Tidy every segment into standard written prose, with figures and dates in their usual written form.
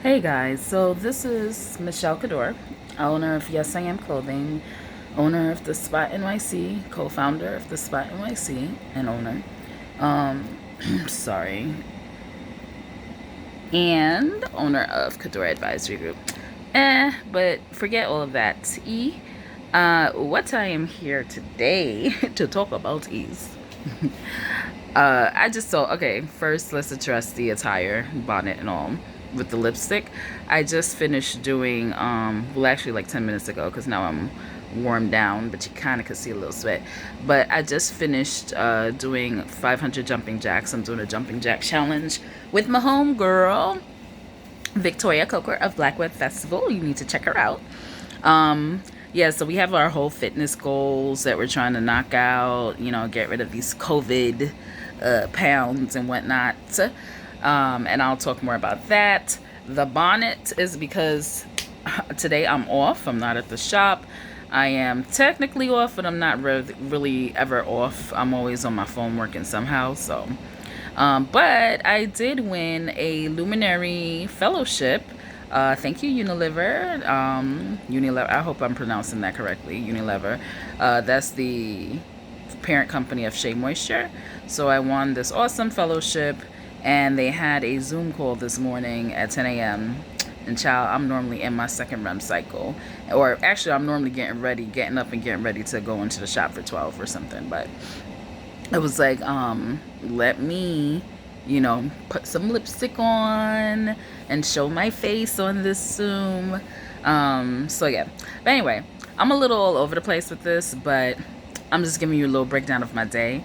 Hey guys, so this is Michelle Cador, owner of Yes I Am Clothing, owner of The Spot NYC, co-founder of The Spot NYC, and owner. Sorry, and owner of Cador Advisory Group. But forget all of that. What I am here today to talk about is I just saw, okay, first let's address the attire, bonnet and all, with the lipstick. I just finished doing, well, actually like 10 minutes ago, because now I'm warmed down, but you kind of could see a little sweat. But I just finished doing 500 jumping jacks. I'm doing a jumping jack challenge with my home girl, Victoria Coker of Black Web Festival. You need to check her out. Yeah, so we have our whole fitness goals that we're trying to knock out, get rid of these COVID pounds and whatnot. And I'll talk more about that. The bonnet is because today I'm off. I'm not at the shop. I am technically off, but I'm not really ever off. I'm always on my phone working somehow. So, but I did win a Luminary Fellowship. Thank you, Unilever. Unilever. I hope I'm pronouncing that correctly. Unilever. That's the parent company of Shea Moisture. So I won this awesome fellowship, and they had a Zoom call this morning at 10 a.m. And child, I'm normally in my second REM cycle, or actually, I'm normally getting up and getting ready to go into the shop for 12 or something. But it was like, let me, put some lipstick on and show my face on this Zoom. So yeah. But anyway, I'm a little all over the place with this, but I'm just giving you a little breakdown of my day.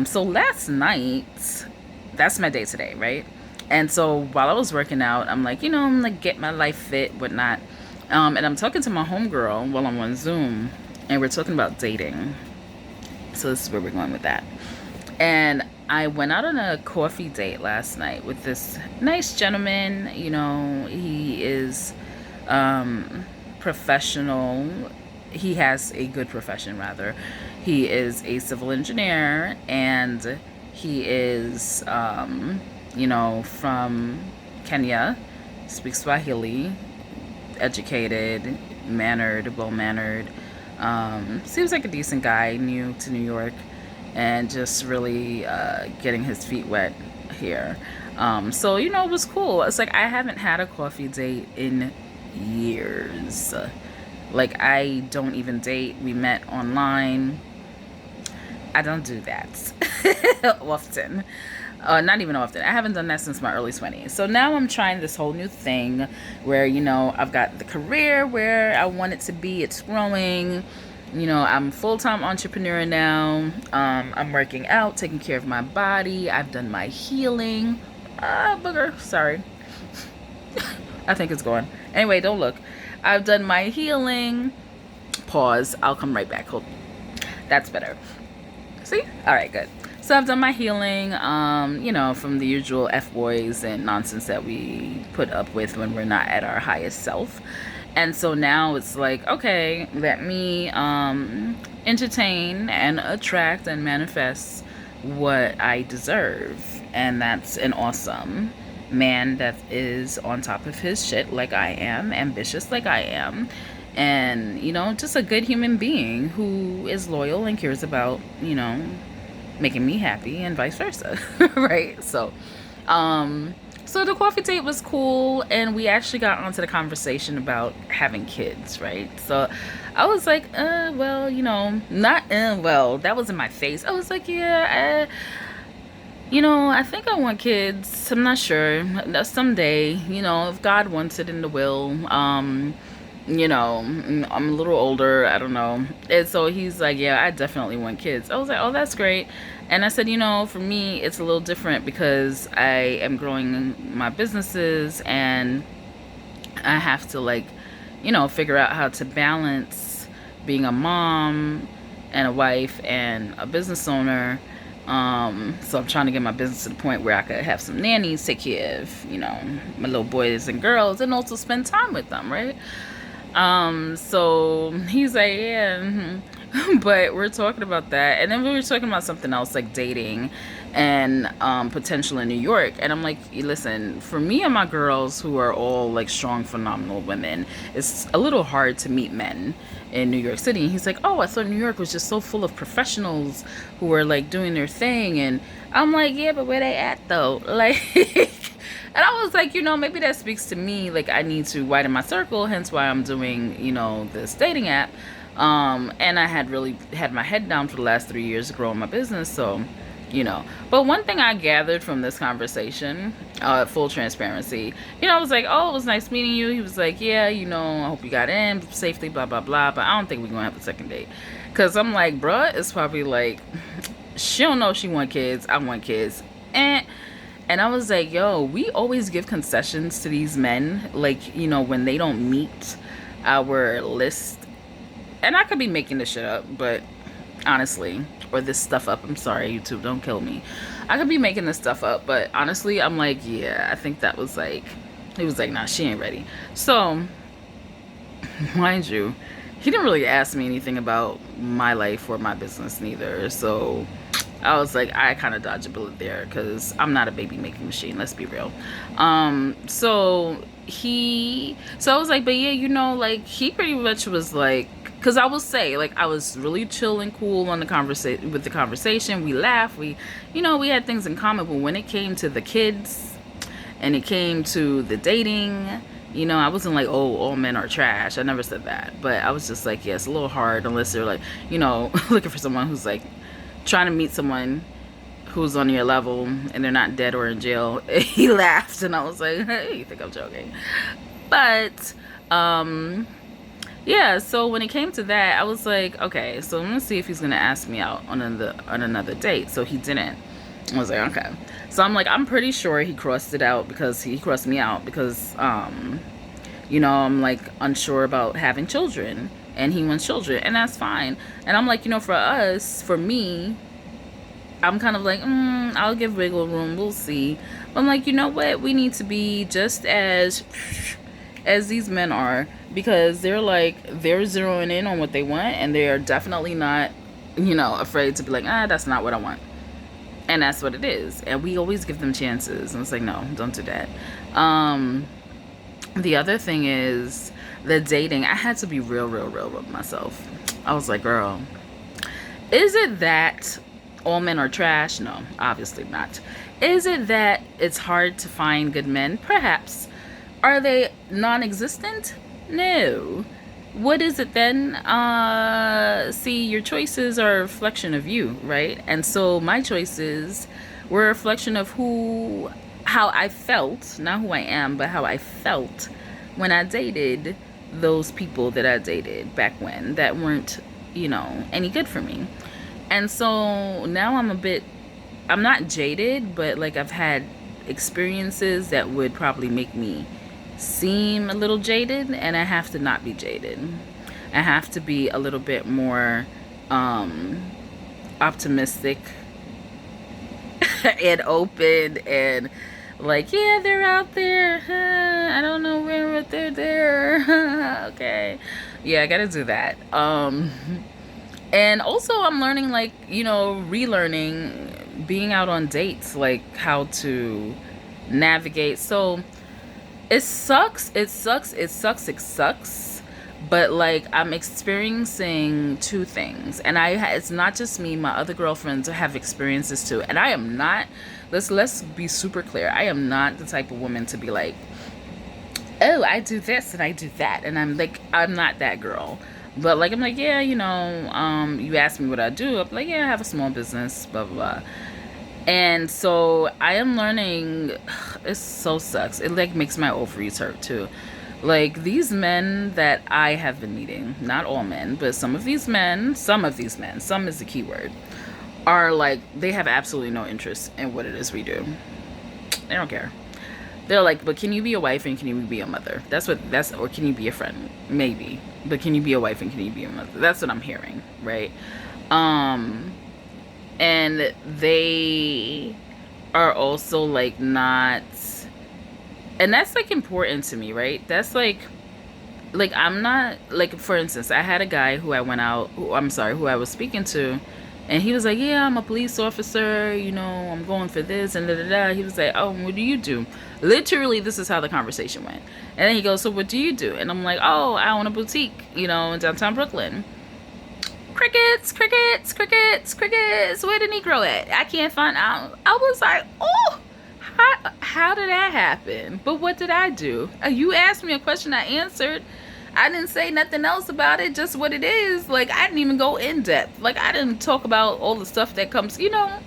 So last night, that's my day today, right? And so while I was working out, I'm like, I'm like get my life fit, whatnot. And I'm talking to my homegirl while I'm on Zoom, and we're talking about dating. So this is where we're going with that. And I went out on a coffee date last night with this nice gentleman. He is professional. He has a good profession, rather. He is a civil engineer, and he is, from Kenya, speaks Swahili, educated, mannered, well-mannered. Seems like a decent guy, new to New York, and just really getting his feet wet here. So, it was cool. It's like I haven't had a coffee date in years. Like, I don't even date. We met online. I don't do that often. Not even often. I haven't done that since my early 20s. So now I'm trying this whole new thing where, I've got the career where I want it to be. It's growing. I'm a full-time entrepreneur now. I'm working out, taking care of my body. I've done my healing. Booger. Sorry. I think it's gone. Anyway, don't look. I've done my healing. Pause. I'll come right back. Hold. That's better. See? All right, good. So I've done my healing, from the usual F-boys and nonsense that we put up with when we're not at our highest self. And so now it's like, okay, let me entertain and attract and manifest what I deserve. And that's an awesome man that is on top of his shit like I am, ambitious like I am, and, just a good human being who is loyal and cares about, making me happy and vice versa. Right? So the coffee date was cool, and we actually got onto the conversation about having kids, right? So I was like, well, not, well, that was in my face. I was like, yeah, I think I want kids. I'm not sure. Someday, if God wants it in the will. I'm a little older. I don't know. And so he's like, yeah, I definitely want kids. I was like, oh, that's great. And I said, for me, it's a little different because I am growing my businesses, and I have to, like, figure out how to balance being a mom and a wife and a business owner. So I'm trying to get my business to the point where I could have some nannies take care of, my little boys and girls, and also spend time with them, right? So he's like, yeah, but we're talking about that. And then we were talking about something else, like dating. and potential in New York. And I'm like, listen, for me and my girls who are all like strong, phenomenal women, it's a little hard to meet men in New York City. And he's like, oh, I thought New York was just so full of professionals who were like doing their thing. And I'm like, yeah, but where they at though? Like, and I was like, maybe that speaks to me. Like, I need to widen my circle, hence why I'm doing, this dating app. And I had really had my head down for the last 3 years growing my business. So, but one thing I gathered from this conversation, full transparency, I was like, oh, it was nice meeting you. He was like, yeah, I hope you got in safely, blah, blah, blah. But I don't think we're going to have a second date. Because I'm like, bruh, it's probably like, she don't know she want kids. I want kids. And I was like, yo, we always give concessions to these men. Like, when they don't meet our list. And I could be making this shit up, but honestly, or this stuff up. I'm sorry, YouTube, don't kill me. I could be making this stuff up, but honestly, I'm like, yeah, I think that was like, he was like, nah, she ain't ready. So, mind you, he didn't really ask me anything about my life or my business neither. So, I was like, I kind of dodged a bullet there because I'm not a baby making machine. Let's be real. So I was like, but yeah, like he pretty much was like, because I will say, like, I was really chill and cool on the conversation. We laughed. We had things in common. But when it came to the kids and it came to the dating, I wasn't like, oh, all men are trash. I never said that. But I was just like, yeah, it's a little hard unless they're like, looking for someone who's like, trying to meet someone who's on your level and they're not dead or in jail. He laughed and I was like, hey, you think I'm joking? But yeah, so when it came to that, I was like, okay, so I'm gonna see if he's gonna ask me out on another date. So he didn't. I was like, okay. So I'm like, I'm pretty sure he crossed me out because I'm like unsure about having children. And he wants children, and that's fine. And I'm like, for me, I'm kind of like, I'll give wiggle room, we'll see. But I'm like, you know what? We need to be just as these men are, because they're zeroing in on what they want, and they are definitely not, afraid to be like, that's not what I want. And that's what it is. And we always give them chances. And it's like, no, don't do that. The other thing is the dating. I had to be real with myself. I was like, girl, is it that all men are trash? No, obviously not. Is it that it's hard to find good men? Perhaps. Are they non-existent? No. What is it then? See, your choices are a reflection of you, right? And so my choices were a reflection of how I felt, not who I am, but how I felt when I dated those people that I dated back when that weren't, any good for me. And so now I'm not jaded, but like I've had experiences that would probably make me seem a little jaded, and I have to not be jaded. I have to be a little bit more optimistic and open and like, yeah, they're out there. I don't know where, but they're there. Okay. Yeah, I gotta do that. And also I'm learning, like, relearning being out on dates, like how to navigate. So it sucks. But like I'm experiencing two things, and it's not just me. My other girlfriends have experienced this too, and I am not. Let's be super clear. I am not the type of woman to be like, oh, I do this and I do that, and I'm not that girl. But like I'm like, yeah, you asked me what I do. I'm like, yeah, I have a small business, blah blah blah. And so I am learning. It so sucks. It like makes my ovaries hurt too. Like these men that I have been meeting, not all men, but some of these men, some is the key word, are like, they have absolutely no interest in what it is we do. They don't care. They're like, but can you be a wife and can you be a mother? Or can you be a friend? Maybe. But can you be a wife and can you be a mother? That's what I'm hearing, right? And they are also like not, and that's like important to me, right? That's like I'm not like, for instance, I had a guy who I was speaking to, And he was like, yeah, I'm a police officer, you know, I'm going for this and da da da. He was like, oh, what do you do? Literally, this is how the conversation went. And then he goes, so what do you do? And I'm like, oh, I own a boutique, you know, in downtown Brooklyn. Crickets, crickets, crickets, crickets. Where the Negro at? I can't find out. I was like, oh, how did that happen? But what did I do? You asked me a question, I answered. I didn't say nothing else about it, just what it is. Like, I didn't even go in depth. Like, I didn't talk about all the stuff that comes, you know.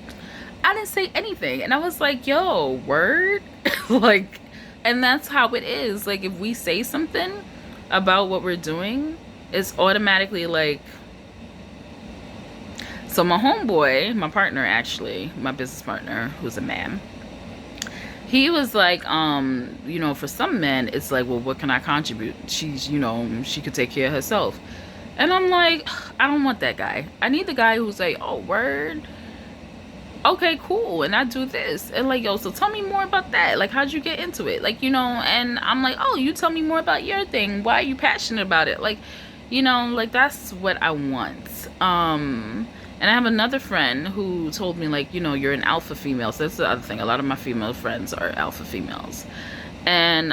I didn't say anything. And I was like, yo, word? Like, and that's how it is. Like, if we say something about what we're doing, it's automatically like, so my homeboy, my partner actually, my business partner, who's a man, he was like, you know, for some men, it's like, well, what can I contribute? She's, you know, she could take care of herself. And I'm like, I don't want that guy. I need the guy who's like, oh, word. Okay, cool. And I do this. And like, yo, so tell me more about that. Like, how'd you get into it? Like, you know, and I'm like, oh, you tell me more about your thing. Why are you passionate about it? Like, you know, like, that's what I want. And I have another friend who told me, like, you know, you're an alpha female. So that's the other thing. A lot of my female friends are alpha females. And,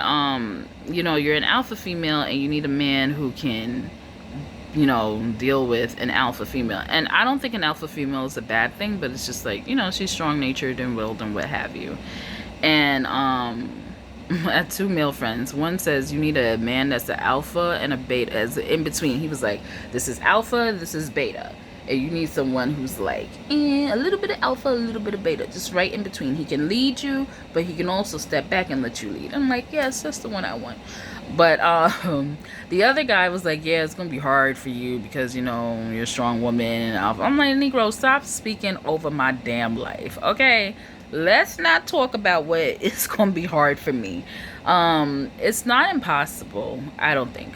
you know, you're an alpha female and you need a man who can, you know, deal with an alpha female. And I don't think an alpha female is a bad thing, but it's just like, you know, she's strong-natured and willed and what have you. And, I have two male friends. One says you need a man that's an alpha and a beta, as in between. He was like, this is alpha, this is beta. And you need someone who's like, a little bit of alpha, a little bit of beta, just right in between. He can lead you, but he can also step back and let you lead. I'm like, yes, that's the one I want. But the other guy was like, yeah, it's gonna be hard for you because, you know, you're a strong woman and alpha. I'm like, Negro, stop speaking over my damn life, okay? Let's not talk about what it's gonna be hard for me. It's not impossible, I don't think,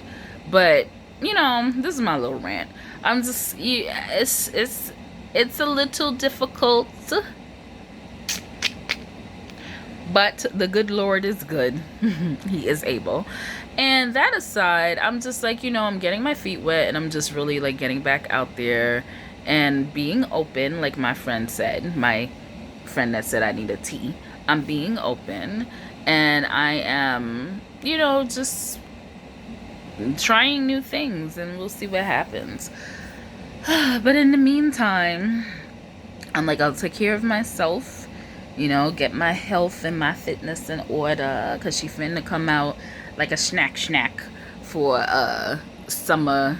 but you know, this is my little rant. I'm just, yeah, it's a little difficult, but the good Lord is good. He is able. And that aside, I'm just like, you know, I'm getting my feet wet and I'm just really like getting back out there and being open, like my friend said, my friend that said I need a tea. I'm being open and I am, you know, just trying new things and we'll see what happens. But in the meantime, I'm like, I'll take care of myself, you know, get my health and my fitness in order, because she finna come out like a snack for summer,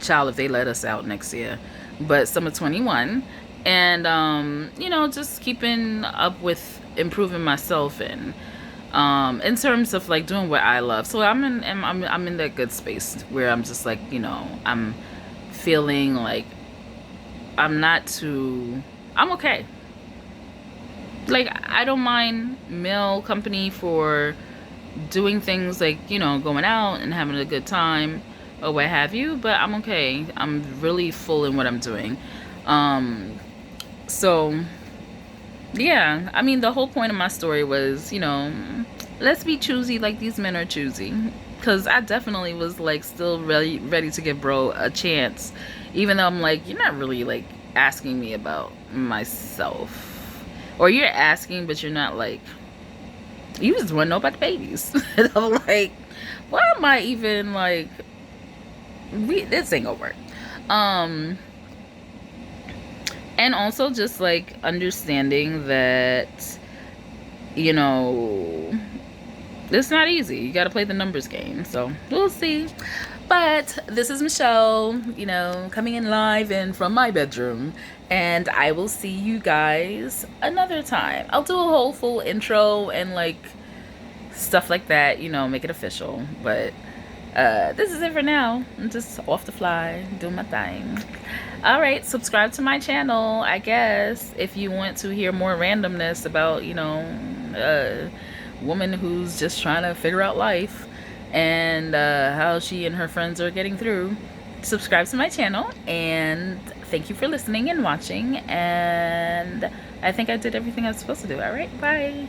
child, if they let us out next year, but summer 21. And you know, just keeping up with improving myself and in terms of like doing what I love. So I'm in that good space where I'm just like, you know, I'm feeling like I'm okay. Like, I don't mind male company for doing things like, you know, going out and having a good time or what have you, but I'm okay. I'm really full in what I'm doing. So yeah, I mean, the whole point of my story was, you know, let's be choosy like these men are choosy. Because I definitely was like still ready to give bro a chance, even though I'm like, you're not really like asking me about myself, or you're asking but you're not like, you just want to know about the babies. And I'm like, why am I even like, this ain't gonna work. And also just like understanding that, you know, it's not easy. You got to play the numbers game. So we'll see. But this is Michelle, you know, coming in live and from my bedroom. And I will see you guys another time. I'll do a whole full intro and like stuff like that, you know, make it official. But this is it for now. I'm just off the fly, doing my thing. All right, subscribe to my channel, I guess, if you want to hear more randomness about, you know, woman who's just trying to figure out life and how she and her friends are getting through. Subscribe to my channel, and thank you for listening and watching, and I think I did everything I was supposed to do. All right, bye.